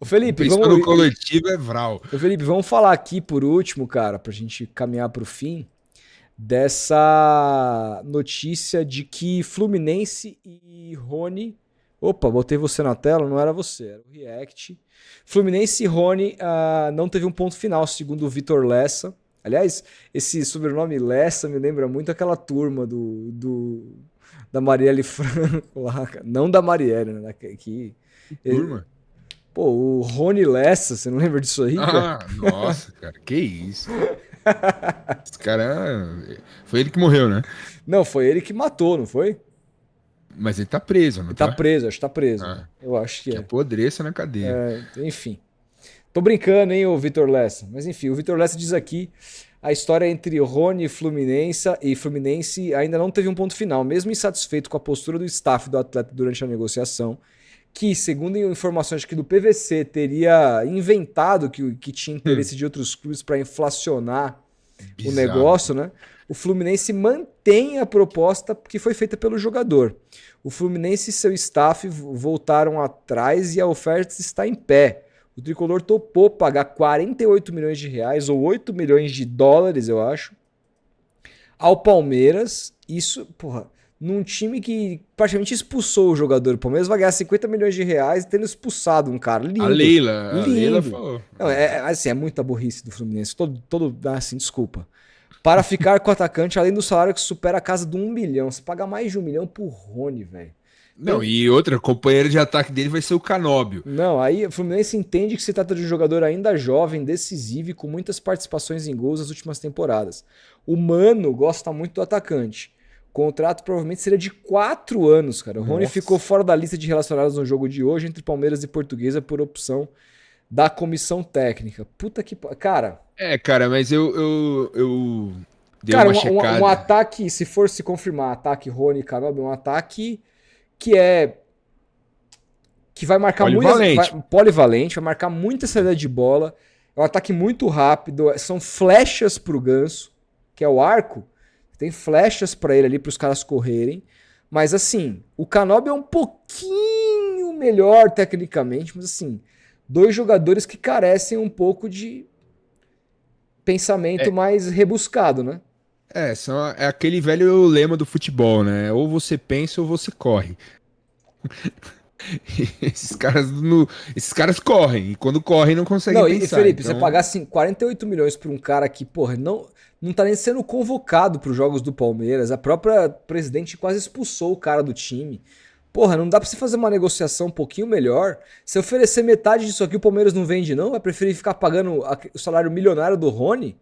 Ô Felipe, Pensou vamos, no coletivo, é Vral. ô Felipe, vamos falar aqui por último, cara, pra gente caminhar pro fim, dessa notícia de que Fluminense e Rony. Opa, botei você na tela, não era você, era o React. Fluminense e Rony não teve um ponto final, segundo o Vitor Lessa. Aliás, esse sobrenome Lessa me lembra muito aquela turma da Marielle Franco lá, cara. Não da Marielle, né? Que Eh, turma. Pô, o Rony Lessa, você não lembra disso aí, cara? Ah, nossa, cara, que isso. Esse cara. Foi ele que morreu, né? Não, foi ele que matou, não foi? Mas ele tá preso, não Ele tá tá? preso, acho que tá preso. Ah, Eu acho que que é. apodreça na cadeia. Enfim. Tô brincando, hein, o Vitor Lessa. Mas enfim, o Vitor Lessa diz aqui a história entre Rony e Fluminense ainda não teve um ponto final, mesmo insatisfeito com a postura do staff do atleta durante a negociação, que, segundo informações aqui do PVC, teria inventado que tinha Hum, interesse de outros clubes para inflacionar o bizarro. negócio, né? O Fluminense mantém a proposta que foi feita pelo jogador. O Fluminense e seu staff voltaram atrás e a oferta está em pé. O tricolor topou pagar 48 milhões de reais ou 8 milhões de dólares, eu acho, ao Palmeiras. Isso, porra, num time que praticamente expulsou o jogador. O Palmeiras vai ganhar 50 milhões de reais tendo expulsado um cara. Lindo, A Leila lindo. falou. Não, assim, é muita burrice do Fluminense. Assim, desculpa. Para ficar com o atacante, além do salário que supera a casa de 1 milhão. Você paga mais de 1 milhão por Rony, velho. Não, e outra, companheiro de ataque dele vai ser o Canóbio. Não, aí o Fluminense entende que se trata de um jogador ainda jovem, decisivo e com muitas participações em gols nas últimas temporadas. O Mano gosta muito do atacante. O contrato provavelmente seria de 4 anos, cara. O Rony ficou Nossa. fora da lista de relacionados no jogo de hoje entre Palmeiras e Portuguesa por opção da comissão técnica. Puta que. Cara, É, cara, mas eu dei cara, uma um checada. ataque, se for se confirmar, ataque Rony e Carob, um ataque que é que vai marcar muitas. Polivalente. Polivalente, vai marcar muita saída de bola. É um ataque muito rápido. São flechas pro Ganso, que é o arco. Tem flechas para ele ali, para os caras correrem. Mas assim, o Canobi é um pouquinho melhor tecnicamente, mas assim, dois jogadores que carecem um pouco de pensamento É, mais rebuscado, né? é aquele velho lema do futebol, né? Ou você pensa ou você corre. Esses caras correm, e quando correm não conseguem Não, e pensar. Felipe, você Então, pagar assim, 48 milhões por um cara que, porra, não tá nem sendo convocado para os jogos do Palmeiras. A própria presidente quase expulsou o cara do time. Porra, não dá pra você fazer uma negociação um pouquinho melhor? Se oferecer metade disso aqui, o Palmeiras não vende, não? Vai preferir ficar pagando o salário milionário do Rony?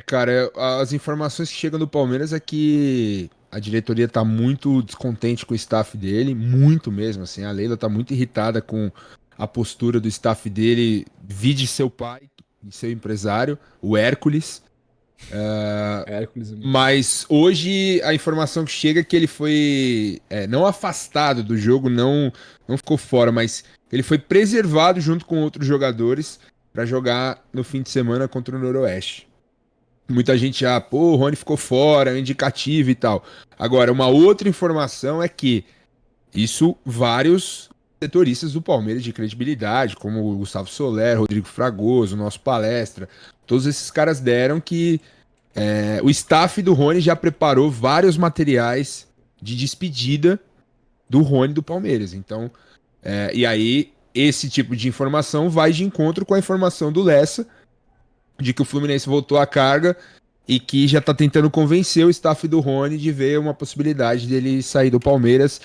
cara, as informações que chegam do Palmeiras é que a diretoria tá muito descontente com o staff dele, muito mesmo, assim. A Leila tá muito irritada com a postura do staff dele, vide seu pai e seu empresário, o Hércules. Hércules é muito bom. Mas hoje a informação que chega é que ele foi não afastado do jogo, não ficou fora, mas ele foi preservado junto com outros jogadores para jogar no fim de semana contra o Noroeste. Muita gente pô, o Rony ficou fora, é um indicativo e tal. Agora, uma outra informação é que isso vários setoristas do Palmeiras de credibilidade, como o Gustavo Soler, Rodrigo Fragoso, nosso palestra, todos esses caras deram que o staff do Rony já preparou vários materiais de despedida do Rony do Palmeiras. Então, e aí esse tipo de informação vai de encontro com a informação do Lessa de que o Fluminense voltou à carga e que já tá tentando convencer o staff do Rony de ver uma possibilidade dele sair do Palmeiras.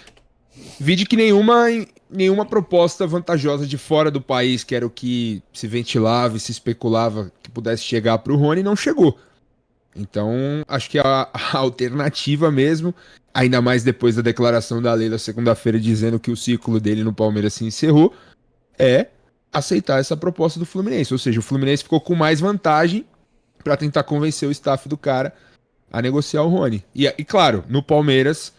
Vide que nenhuma proposta vantajosa de fora do país, que era o que se ventilava e se especulava que pudesse chegar para o Rony, não chegou. Então, acho que a alternativa mesmo, ainda mais depois da declaração da Leila segunda-feira dizendo que o ciclo dele no Palmeiras se encerrou, é aceitar essa proposta do Fluminense. Ou seja, o Fluminense ficou com mais vantagem para tentar convencer o staff do cara a negociar o Rony. E claro, no Palmeiras,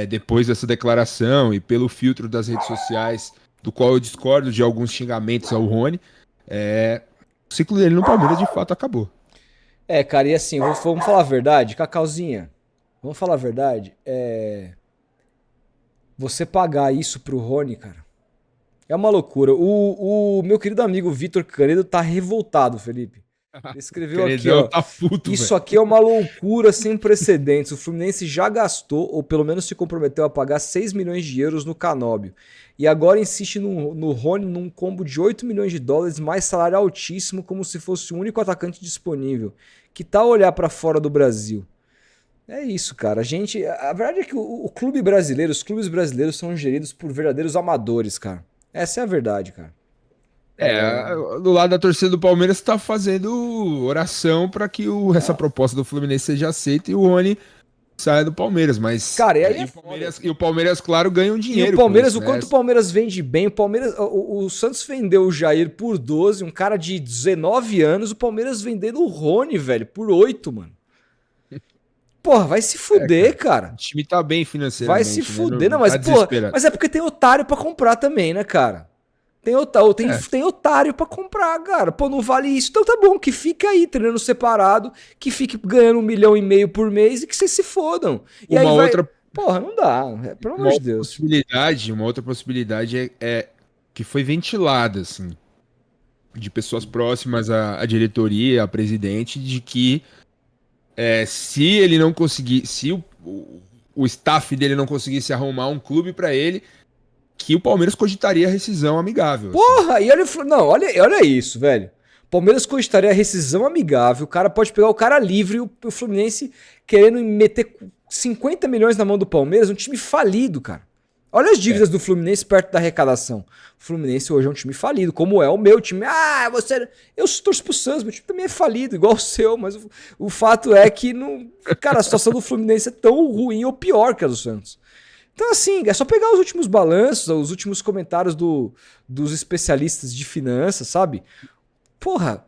depois dessa declaração e pelo filtro das redes sociais, do qual eu discordo de alguns xingamentos ao Rony, o ciclo dele no Palmeiras de fato acabou. Cara, e assim, vamos falar a verdade, Cacauzinha, vamos falar a verdade. Você pagar isso pro Rony, cara, É uma loucura. O meu querido amigo Vitor Canedo tá revoltado, Felipe. Ele escreveu aqui, Canedão ó. tá puto, Isso velho. aqui é uma loucura sem precedentes. O Fluminense já gastou, ou pelo menos se comprometeu a pagar 6 milhões de euros no Canóbio. E agora insiste no Rony num combo de 8 milhões de dólares, mais salário altíssimo, como se fosse o único atacante disponível. Que tal olhar pra fora do Brasil? É isso, cara. A verdade é que o clube brasileiro, os clubes brasileiros são geridos por verdadeiros amadores, cara. Essa é a verdade, cara. Do lado da torcida do Palmeiras tá fazendo oração pra que essa proposta do Fluminense seja aceita e o Rony saia do Palmeiras, mas Cara, e aí e é o foda. Palmeiras, claro, ganha um E dinheiro o Palmeiras, com o isso, né? quanto o Palmeiras vende bem, o Santos vendeu o Jair por 12, um cara de 19 anos, o Palmeiras vendendo o Rony, velho, por 8, mano. Porra, vai se fuder, cara. O time tá bem Vai financeiramente, se né? fuder, não, Não mas tá porra, desesperado. mas é porque tem otário pra comprar também, né, cara? Tem otário pra comprar, cara. Pô, não vale isso. Então tá bom, que fica aí treinando separado, que fique ganhando 1,5 milhão por mês e que vocês se fodam. E aí Uma vai. outra, Porra, não dá. Pelo amor de Deus. uma outra possibilidade é que foi ventilada, assim, de pessoas próximas à diretoria, à presidente, de que se ele não conseguir, se o staff dele não conseguisse arrumar um clube pra ele, que o Palmeiras cogitaria rescisão amigável. Assim. Porra, e olha, não, olha isso, velho. Palmeiras cogitaria rescisão amigável, o cara pode pegar o cara livre, o Fluminense querendo meter 50 milhões na mão do Palmeiras, um time falido, cara. Olha as dívidas do Fluminense perto da arrecadação. O Fluminense hoje é um time falido, como é o meu time. Ah, você. Eu torço pro Santos, meu time também é falido, igual o seu, mas o fato é que, não, cara, a situação do Fluminense é tão ruim ou pior que a do Santos. Então, assim, é só pegar os últimos balanços, os últimos comentários dos especialistas de finanças, sabe? Porra,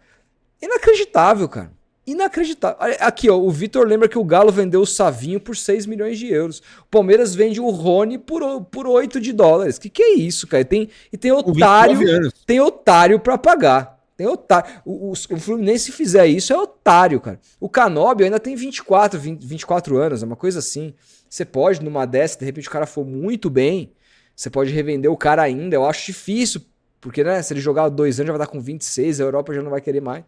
inacreditável, cara. Inacreditável. Aqui, ó, o Vitor lembra que o Galo vendeu o Savinho por 6 milhões de euros. O Palmeiras vende o Rony por 8 de dólares. Que é isso, cara? Tem otário, tem otário pra pagar. Tem otário. O Fluminense, se fizer isso, é otário, cara. O Canóbio ainda tem 24 anos, é uma coisa assim. Você pode, numa dessa, de repente o cara for muito bem, você pode revender o cara ainda. Eu acho difícil, porque, né, se ele jogar 2 anos, já vai estar com 26, a Europa já não vai querer mais.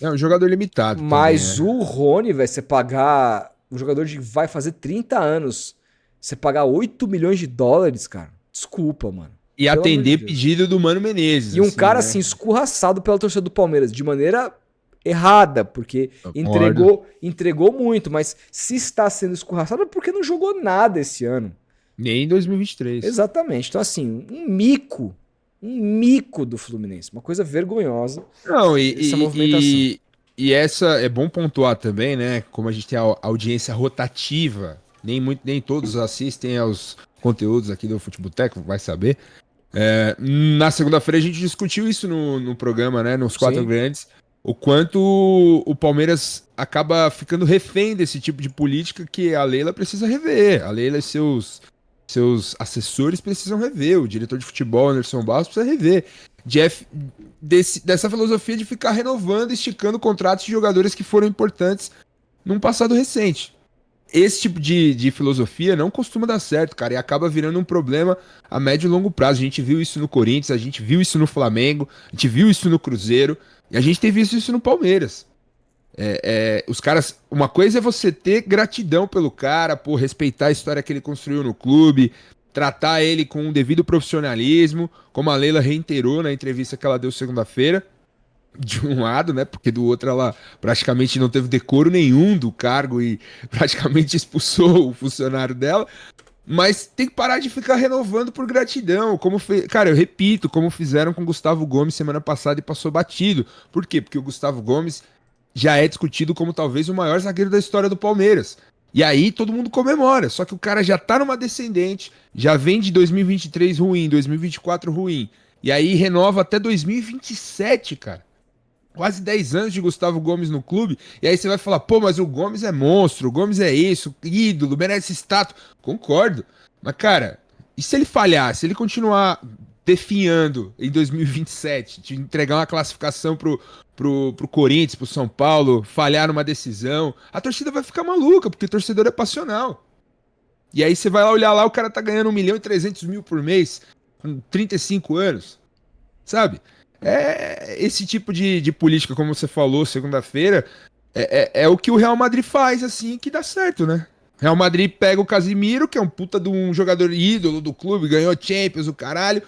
É um jogador limitado. Mas também, o Rony, velho, você pagar. Um jogador que vai fazer 30 anos, você pagar 8 milhões de dólares, cara. Desculpa, mano. E atender pedido do Mano Menezes. E um cara, assim, escorraçado pela torcida do Palmeiras, de maneira errada, porque entregou muito, mas se está sendo escorraçado é porque não jogou nada esse ano. Nem em 2023. Exatamente. Então, assim, um mico do Fluminense, uma coisa vergonhosa. Não, essa movimentação. E essa é bom pontuar também, né? Como a gente tem a audiência rotativa, nem todos assistem aos conteúdos aqui do Futeboteco, vai saber. Na segunda-feira a gente discutiu isso no programa, né? Nos 4 grandes. O quanto o Palmeiras acaba ficando refém desse tipo de política que a Leila precisa rever. A Leila e seus assessores precisam rever. O diretor de futebol, Anderson Barros, precisa rever. Dessa filosofia de ficar renovando, esticando contratos de jogadores que foram importantes num passado recente. Esse tipo de filosofia não costuma dar certo, cara, e acaba virando um problema a médio e longo prazo. A gente viu isso no Corinthians, a gente viu isso no Flamengo, a gente viu isso no Cruzeiro, e a gente teve isso no Palmeiras. Os caras, uma coisa é você ter gratidão pelo cara, por respeitar a história que ele construiu no clube, tratar ele com um devido profissionalismo, como a Leila reiterou na entrevista que ela deu segunda-feira, de um lado, né? Porque do outro ela praticamente não teve decoro nenhum do cargo e praticamente expulsou o funcionário dela. Mas tem que parar de ficar renovando por gratidão. Cara, eu repito, como fizeram com o Gustavo Gomes semana passada e passou batido. Por quê? Porque o Gustavo Gomes já é discutido como talvez o maior zagueiro da história do Palmeiras. E aí todo mundo comemora. Só que o cara já tá numa descendente, já vem de 2023 ruim, 2024 ruim. E aí renova até 2027, cara. Quase 10 anos de Gustavo Gomes no clube, e aí você vai falar, pô, mas o Gomes é monstro, o Gomes é isso, ídolo, merece status. Concordo. Mas, cara, e se ele falhar, se ele continuar definhando em 2027, de entregar uma classificação pro Corinthians, pro São Paulo, falhar numa decisão, a torcida vai ficar maluca, porque o torcedor é passional. E aí você vai lá olhar lá, o cara tá ganhando 1,3 milhão por mês. com 35 anos, sabe? Esse tipo de política, como você falou segunda-feira, é o que o Real Madrid faz, assim, que dá certo, né? Real Madrid pega o Casimiro, que é um puta de um jogador ídolo do clube, ganhou Champions, o caralho.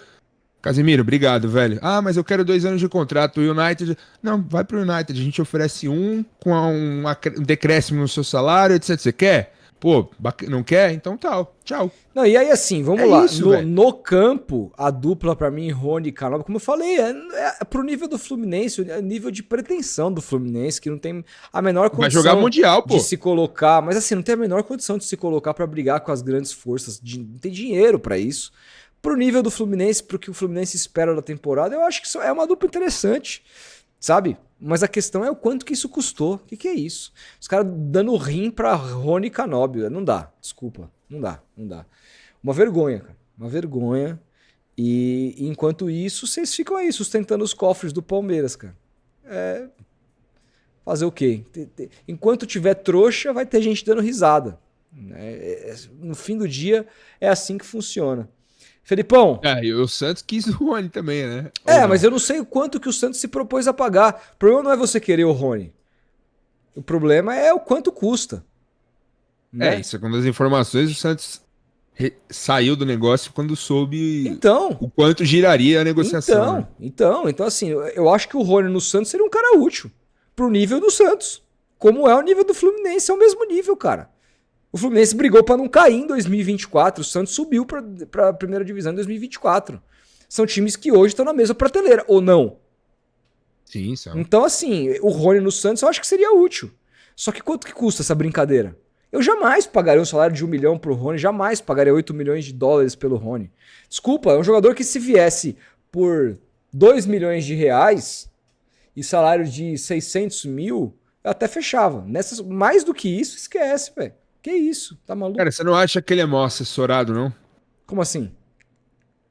Casimiro, obrigado, velho. Ah, mas eu quero 2 anos de contrato. O United. Não, vai pro United. A gente oferece com um decréscimo no seu salário, etc. Você quer? Pô, não quer? Então tal. Tchau. Não, e aí assim, vamos lá. Isso, no campo, a dupla pra mim, Rony e Canova, como eu falei, é pro nível do Fluminense, é nível de pretensão do Fluminense, que não tem a menor condição vai jogar Mundial, pô. de se colocar, mas assim, não tem a menor condição de se colocar pra brigar com as grandes forças, não tem dinheiro pra isso. Pro nível do Fluminense, pro que o Fluminense espera da temporada, eu acho que isso é uma dupla interessante, sabe? Mas a questão é o quanto que isso custou. O que é isso? Os caras dando rim pra Rony e Canóbio. Não dá, desculpa. Não dá. Uma vergonha, cara. Uma vergonha. E enquanto isso, vocês ficam aí sustentando os cofres do Palmeiras, cara. Fazer o quê? Enquanto tiver trouxa, vai ter gente dando risada. No fim do dia, é assim que funciona. Felipão. E o Santos quis o Rony também, né? Mas eu não sei o quanto que o Santos se propôs a pagar. O problema não é você querer o Rony. O problema é o quanto custa. Né? Segundo as informações, o Santos saiu do negócio quando soube o quanto giraria a negociação. Então assim, eu acho que o Rony no Santos seria um cara útil. Pro nível do Santos. Como é o nível do Fluminense, é o mesmo nível, cara. O Fluminense brigou para não cair em 2024. O Santos subiu para a primeira divisão em 2024. São times que hoje estão na mesma prateleira, ou não? Sim, são. Então, assim, o Rony no Santos eu acho que seria útil. Só que quanto que custa essa brincadeira? Eu jamais pagaria um salário de 1 milhão pro Rony, jamais pagaria 8 milhões de dólares pelo Rony. Desculpa, é um jogador que se viesse por 2 milhões de reais e salário de 600 mil, eu até fechava. Mais do que isso, esquece, velho. Que isso? Tá maluco? Cara, você não acha que ele é mal assessorado, não? Como assim? No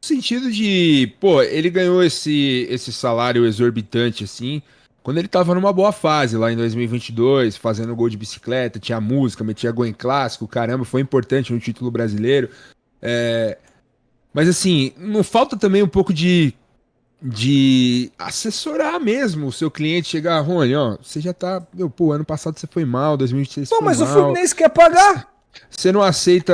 sentido de, pô, ele ganhou esse salário exorbitante, assim, quando ele tava numa boa fase, lá em 2022, fazendo gol de bicicleta, tinha música, metia gol em clássico, caramba, foi importante no título brasileiro. Mas assim, não falta também um pouco de assessorar mesmo o seu cliente, chegar, Rony, ó, você já tá, ano passado você foi mal, 2026 Pô, foi mas mal. o Fluminense quer pagar. Você não aceita...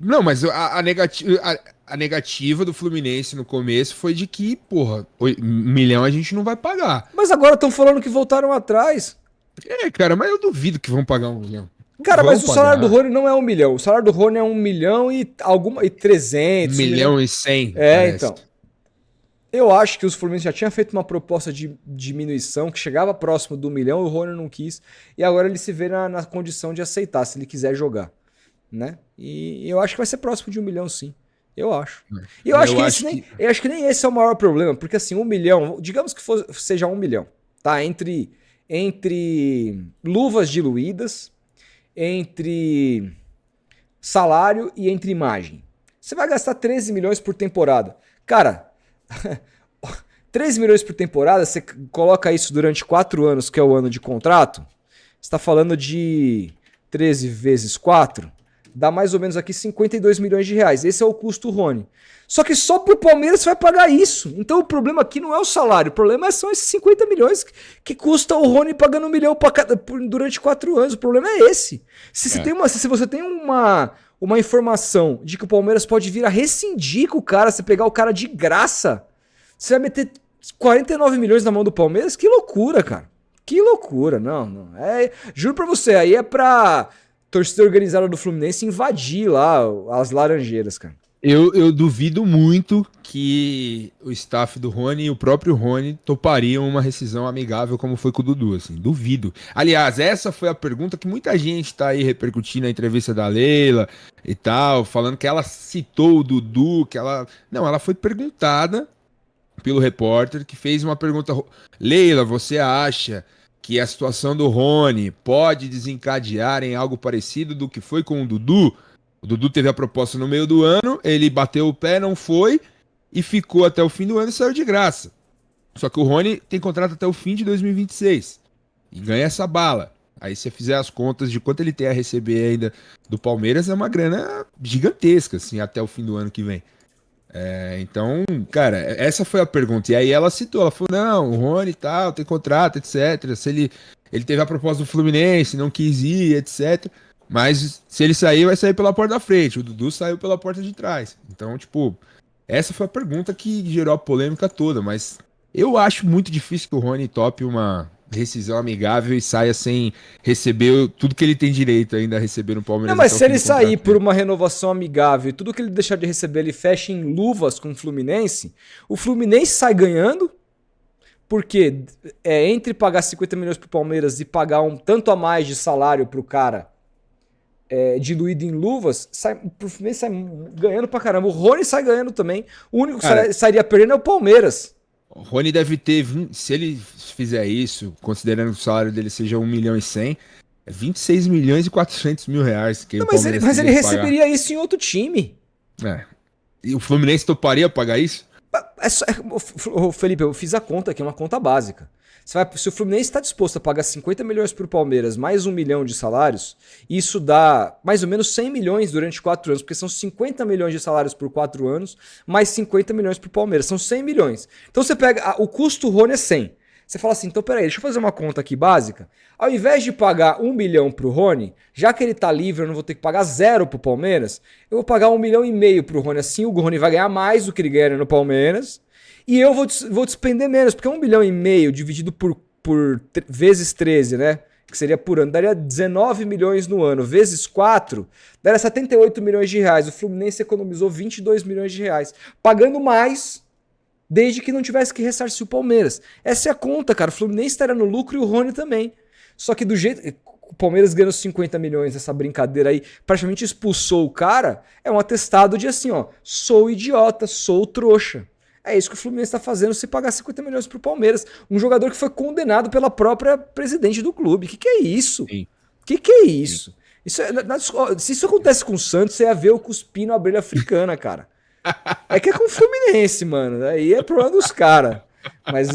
Não, mas a negativa do Fluminense no começo foi de que, porra, 1 milhão a gente não vai pagar. Mas agora estão falando que voltaram atrás. Cara, mas eu duvido que vão pagar 1 milhão. Cara, mas o salário do Rony não é 1 milhão. O salário do Rony é 1 milhão e 300. 1 milhão e 100. Então. Eu acho que os Fluminense já tinham feito uma proposta de diminuição que chegava próximo do 1 milhão, o Rony não quis, e agora ele se vê na condição de aceitar, se ele quiser jogar, né? E eu acho que vai ser próximo de 1 milhão, sim. Eu acho. E eu acho que nem esse é o maior problema, porque assim, 1 milhão, digamos que seja 1 milhão, tá? Entre luvas diluídas, entre salário e entre imagem. Você vai gastar 13 milhões por temporada. Cara, 13 milhões por temporada, você coloca isso durante 4 anos, que é o ano de contrato, você está falando de 13 vezes 4, dá mais ou menos aqui 52 milhões de reais. Esse é o custo Rony. Só que só pro Palmeiras você vai pagar isso. Então o problema aqui não é o salário, o problema são esses 50 milhões que custa o Rony pagando 1 milhão durante 4 anos. O problema é esse. Se você tem uma informação de que o Palmeiras pode vir a rescindir com o cara, você pegar o cara de graça, você vai meter 49 milhões na mão do Palmeiras? Que loucura, cara. Que loucura. Não. Juro pra você, aí é pra torcida organizada do Fluminense invadir lá as Laranjeiras, cara. Eu duvido muito que o staff do Rony e o próprio Rony topariam uma rescisão amigável como foi com o Dudu, assim, duvido. Aliás, essa foi a pergunta que muita gente tá aí repercutindo na entrevista da Leila e tal, falando que ela citou o Dudu, ela foi perguntada pelo repórter que fez uma pergunta, Leila, você acha que a situação do Rony pode desencadear em algo parecido do que foi com o Dudu? O Dudu teve a proposta no meio do ano, ele bateu o pé, não foi, e ficou até o fim do ano e saiu de graça. Só que o Rony tem contrato até o fim de 2026. E ganha essa bala. Aí se você fizer as contas de quanto ele tem a receber ainda do Palmeiras, é uma grana gigantesca, assim, até o fim do ano que vem. Então, cara, essa foi a pergunta. E aí ela citou, ela falou, não, o Rony e tal, tem contrato, etc. Se ele teve a proposta do Fluminense, não quis ir, etc. Mas se ele sair, vai sair pela porta da frente. O Dudu saiu pela porta de trás. Então, tipo, essa foi a pergunta que gerou a polêmica toda. Mas eu acho muito difícil que o Rony tope uma rescisão amigável e saia sem receber tudo que ele tem direito ainda a receber no Palmeiras. Não, mas até o se fim ele do contrato sair por dele. uma renovação amigável e tudo que ele deixar de receber ele fecha em luvas com o Fluminense sai ganhando, porque entre pagar 50 milhões pro Palmeiras e pagar um tanto a mais de salário pro cara diluído em luvas, pro Fluminense sai ganhando pra caramba. O Rony sai ganhando também. O único que Cara, sairia perdendo é o Palmeiras. o Rony deve ter, se ele fizer isso, considerando que o salário dele seja 1 milhão e 100, é 26 milhões e 400 mil reais que Não, o mas Palmeiras ele teria que pagar. receberia isso em outro time. É. E o Fluminense toparia pagar isso? Felipe, eu fiz a conta aqui, uma conta básica. Se o Fluminense está disposto a pagar 50 milhões para o Palmeiras, mais 1 milhão de salários, isso dá mais ou menos 100 milhões durante 4 anos, porque são 50 milhões de salários por 4 anos, mais 50 milhões para o Palmeiras, são 100 milhões. Então você pega, o custo Rony é 100. Você fala assim, então peraí, deixa eu fazer uma conta aqui básica. Ao invés de pagar 1 milhão pro Rony, já que ele tá livre, eu não vou ter que pagar 0 pro Palmeiras, eu vou pagar 1,5 milhão pro Rony. Assim o Rony vai ganhar mais do que ele ganha no Palmeiras. E eu vou despender menos, porque 1,5 milhão dividido por vezes 13, né? Que seria por ano, daria 19 milhões no ano. Vezes 4, daria 78 milhões de reais. O Fluminense economizou 22 milhões de reais. Pagando mais, desde que não tivesse que ressarcir o Palmeiras. Essa é a conta, cara. O Fluminense estaria no lucro e o Rony também. Só que do jeito... O Palmeiras ganhou 50 milhões nessa brincadeira aí, praticamente expulsou o cara, é um atestado de assim, ó, sou idiota, sou trouxa. É isso que o Fluminense está fazendo se pagar 50 milhões pro Palmeiras. Um jogador que foi condenado pela própria presidente do clube. Que é isso? Sim. Que é isso? Se isso acontece com o Santos, você ia ver o cuspir na abelha africana, cara. É que é com o Fluminense, mano. Aí é problema dos caras. Mas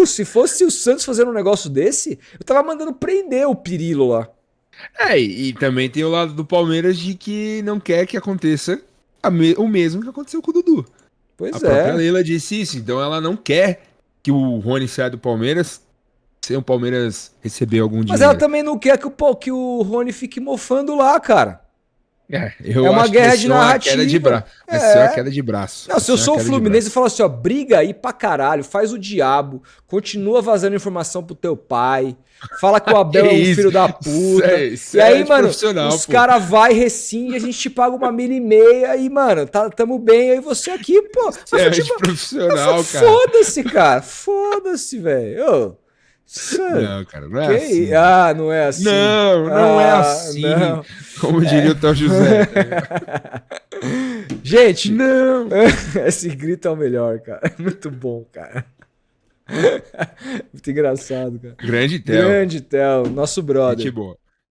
se fosse o Santos fazendo um negócio desse, eu tava mandando prender o Pirilo lá. E também tem o lado do Palmeiras de que não quer que aconteça o mesmo que aconteceu com o Dudu. Pois A própria é. Leila disse isso, então ela não quer que o Rony saia do Palmeiras sem o Palmeiras receber algum dinheiro. Mas ela também não quer que o Rony fique mofando lá, cara. Eu É uma acho guerra que de vai ser uma narrativa. queda de braço. Vai ser uma queda de braço. Não, se eu sou o Fluminense, eu falo assim, ó, briga aí pra caralho, faz o diabo, continua vazando informação pro teu pai, fala que o Abel é um filho da puta. Isso e aí, de mano, profissional, os pô. caras vai, rescinde, a gente te paga 1,5 milhão e, mano, tamo bem, aí você aqui, pô. De profissional, cara. Foda-se, cara, foda-se, velho. Não, cara, não é assim. Não é assim. Não é assim. Não. Como diria o Tal José. Gente, Não. esse grito é o melhor, cara. É muito bom, cara. Muito engraçado, cara. Grande Theo. Grande Theo, nosso brother. Gente boa.